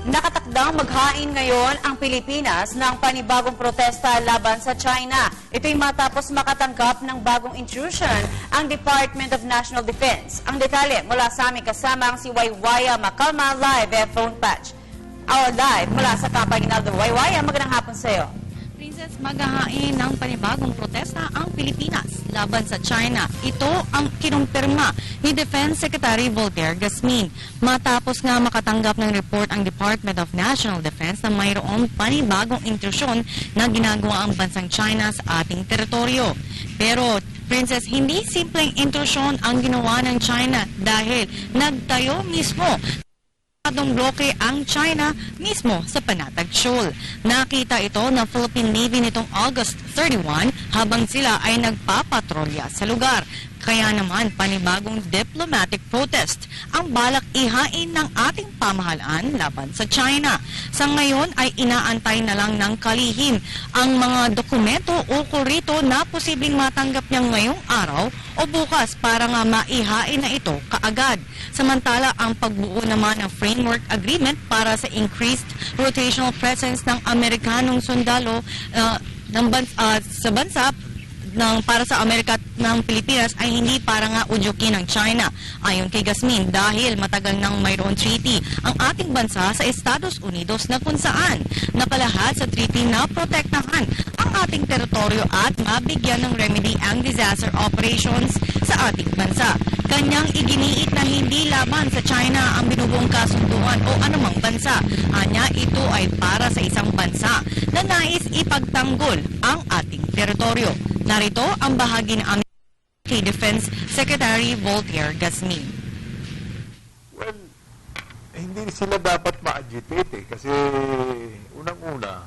Nakatakdang maghain ngayon ang Pilipinas ng panibagong protesta laban sa China. Ito'y matapos makatanggap ng bagong intrusion ang Department of National Defense. Ang detalye mula sa aming kasamang si Waywaya Macalma live phone patch. Our live mula sa Campo Aguinaldo. Waywaya, magandang hapon sa iyo. Princess, maghahain ng panibagong protesta ang Pilipinas laban sa China. Ito ang kinumpirma ni Defense Secretary Voltaire Gasmin matapos nga makatanggap ng report ang Department of National Defense na mayroong panibagong intrusyon na ginagawa ang bansang China sa ating teritoryo. Pero Princess, hindi simpleng intrusyon ang ginawa ng China dahil nagtayo mismo bloke ang China mismo sa Panatag Shoal. Nakita ito ng Philippine Navy nitong August 31 habang sila ay nagpapatrolya sa lugar. Kaya naman panibagong diplomatic protest ang balak ihain ng ating pamahalaan laban sa China. Sa ngayon ay inaantay na lang ng kalihim ang mga dokumento ukol rito na posibleng matanggap niya ngayong araw o bukas para nga maihain na ito kaagad. Samantala, ang pagbuo naman ng framework agreement para sa increased rotational presence ng Amerikanong sundalo sa bansa para sa Amerika ng Pilipinas ay hindi para nga udyukin ng China. Ayon kay Gasmin, dahil matagal nang mayroon treaty ang ating bansa sa Estados Unidos na kung saan napalahad sa treaty na protektahan ang ating teritoryo at mabigyan ng remedy ang disaster operations sa ating bansa. Kanyang iginiit na hindi laban sa China ang binubuong kasunduan o anumang bansa. Anya, ito ay para sa isang bansa na nais ipagtanggol ang ating teritoryo. Narito ang bahagi ng aming kay Defense Secretary Voltaire Gasmin. Well, hindi sila dapat ma-agitate kasi unang-una,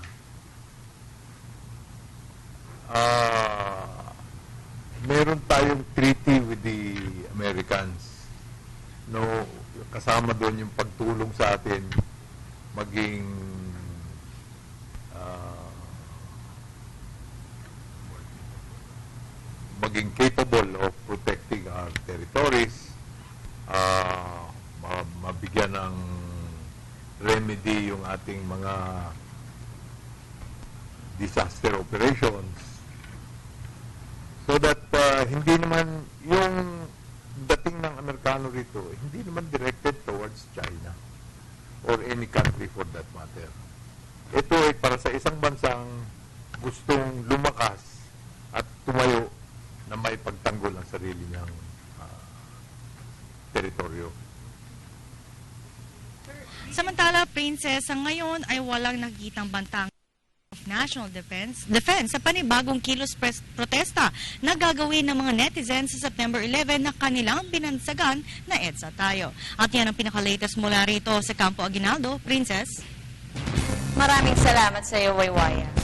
meron tayong treaty with the Americans. No, kasama doon yung pagtulong sa atin maging capable of protecting our territories, mabigyan ng remedy yung ating mga disaster operations, so that hindi naman yung dating ng Amerikano rito, hindi naman directed towards China or any country for that matter. Ito ay para sa isang bansang gustong lumakas at tumayo na may pagtanggol ang sarili niyang teritoryo. Samantala, Princess, sa ngayon ay walang nakikitang bantang of National Defense sa panibagong kilos protesta na gagawin ng mga netizens sa September 11 na kanilang binansagan na EDSA tayo. At yan ang pinaka-latest mula rito sa Campo Aguinaldo. Princess? Maraming salamat sa iyo, Waywaya.